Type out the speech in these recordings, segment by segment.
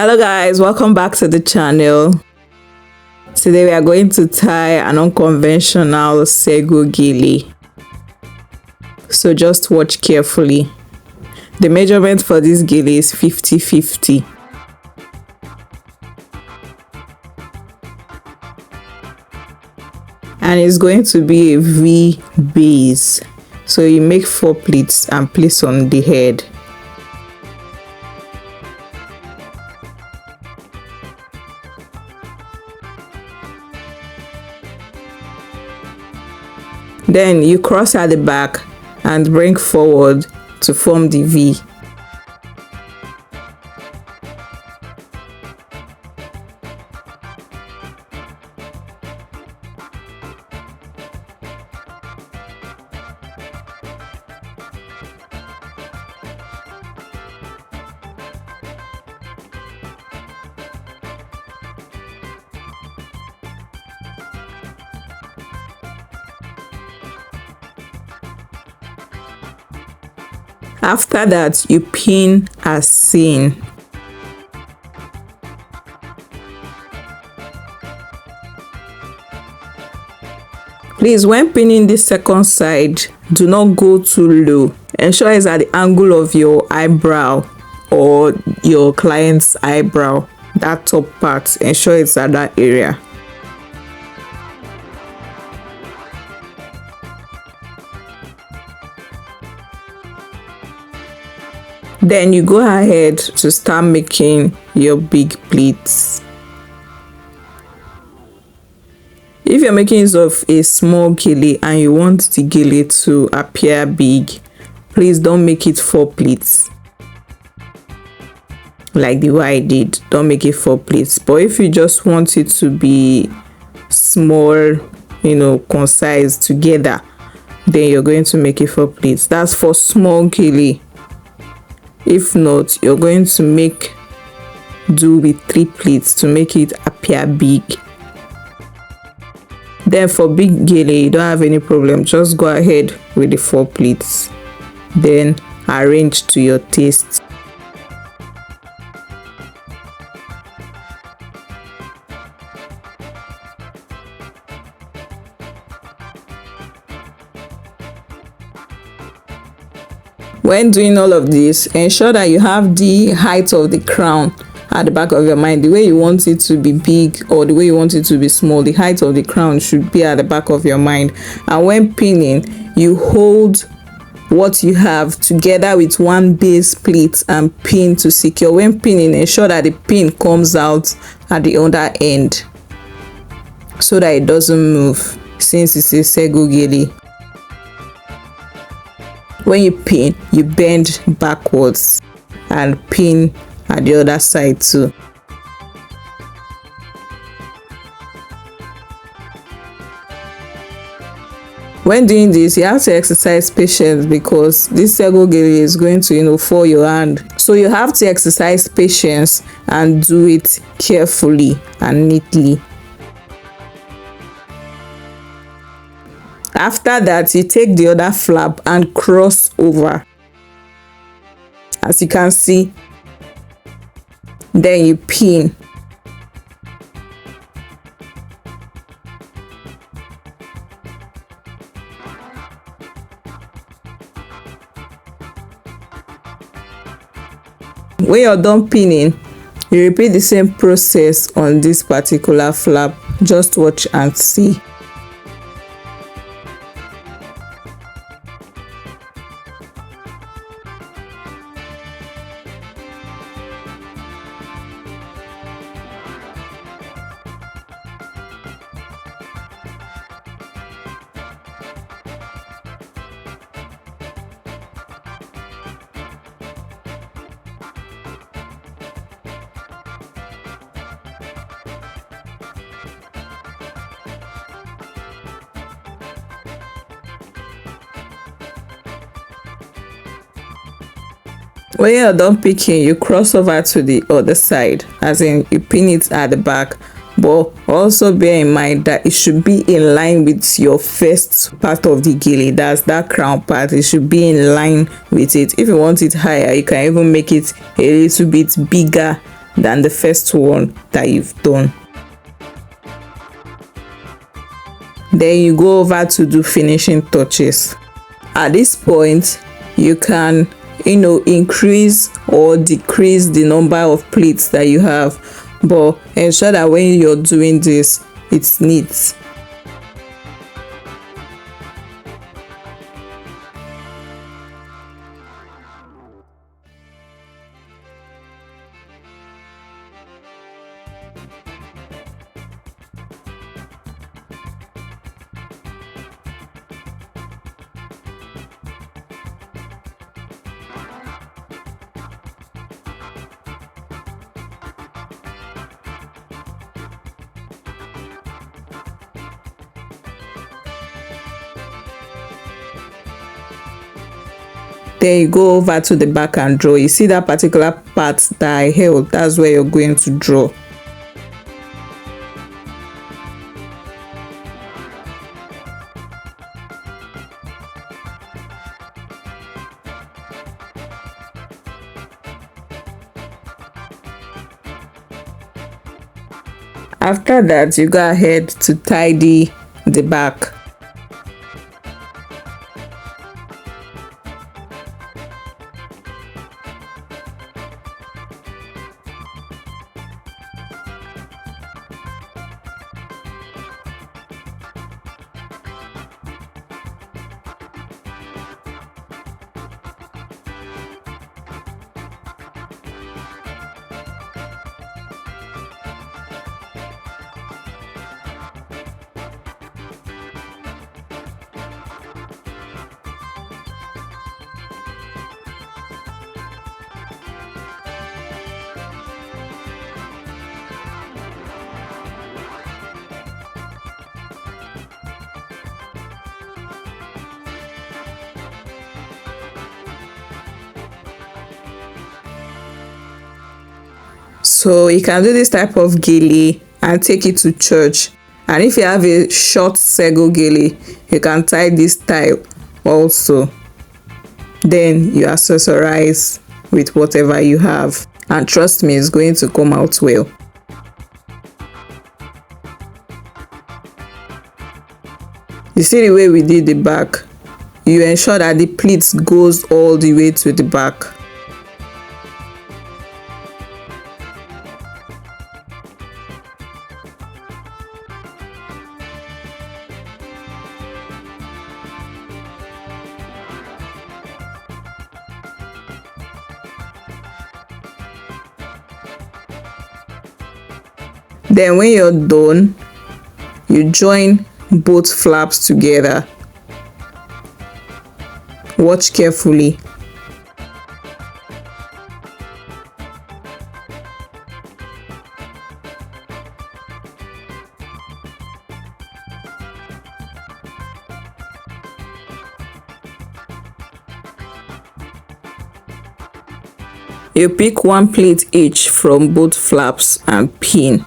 Hello guys, welcome back to the channel. Today we are going to tie an unconventional Sego Gele. So just watch carefully. The measurement for this gele is 50-50. And it's going to be a V base. So you make 4 pleats and place on the head. Then you cross at the back and bring forward to form the V. After that, you pin as seen. Please, when pinning this second side, do not go too low. Ensure it's at the angle of your eyebrow or your client's eyebrow. That top part, ensure it's at that area. Then you go ahead to start making your big pleats. If you're making use of a small gele and you want the gele to appear big, please don't make it 4 pleats. Like the way I did, don't make it 4 pleats. But if you just want it to be small, concise together, then you're going to make it 4 pleats. That's for small gele. If not, you're going to do with 3 pleats to make it appear big. Then for big gele, you don't have any problem. Just go ahead with the 4 pleats. Then arrange to your taste. When doing all of this, ensure that you have the height of the crown at the back of your mind. The way you want it to be big or the way you want it to be small, the height of the crown should be at the back of your mind. And when pinning, you hold what you have together with one base pleat and pin to secure. When pinning, ensure that the pin comes out at the other end so that it doesn't move, since it's a Sego Gele. When you pin, you bend backwards and pin at the other side too. When doing this, you have to exercise patience because this Sego Gele is going to, fall your hand. So you have to exercise patience and do it carefully and neatly. After that, you take the other flap and cross over, as you can see. Then you pin. When you're done pinning, you repeat the same process on this particular flap. Just watch and see. When you're done picking, you cross over to the other side, as in you pin it at the back. But also bear in mind that it should be in line with your first part of the gele. That's that crown part. It should be in line with it. If you want it higher, you can even make it a little bit bigger than the first one that you've done. Then you go over to do finishing touches. At this point, you can increase or decrease the number of pleats that you have, but ensure that when you're doing this, it's neat. Then you go over to the back and draw. You see that particular part that I held, that's where you're going to draw. After that, you go ahead to tidy the back. So you can do this type of gele and take it to church. And if you have a short Sego gele, you can tie this style also. Then you accessorize with whatever you have. And trust me, it's going to come out well. You see the way we did the back? You ensure that the pleats goes all the way to the back. Then when you're done, you join both flaps together. Watch carefully. You pick one pleat each from both flaps and pin.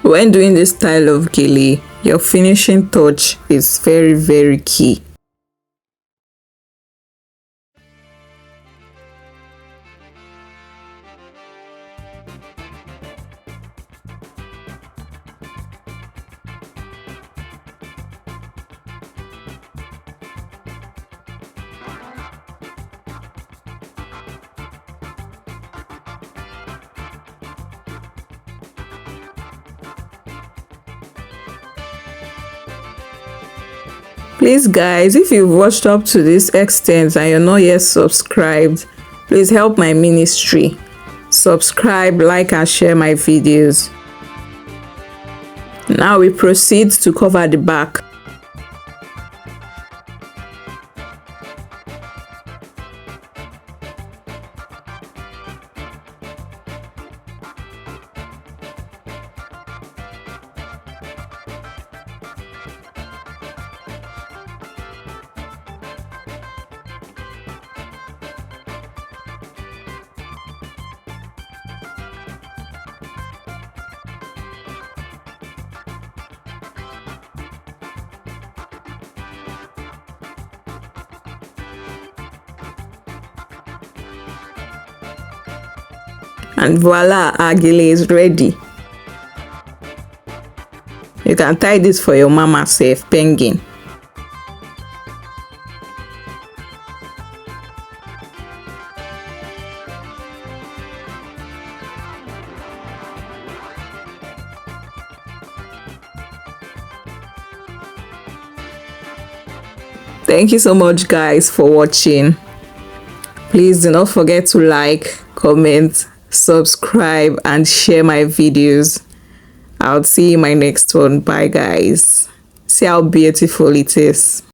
When doing this style of gele, your finishing touch is very, very key. Please guys, if you've watched up to this extent and you're not yet subscribed, please help my ministry. Subscribe, like and share my videos. Now we proceed to cover the back. And voila, our gele is ready. You can tie this for your mama safe penguin. Thank you so much guys for watching. Please do not forget to like, comment, subscribe and share my videos. I'll see you in my next one. Bye guys. See how beautiful it is.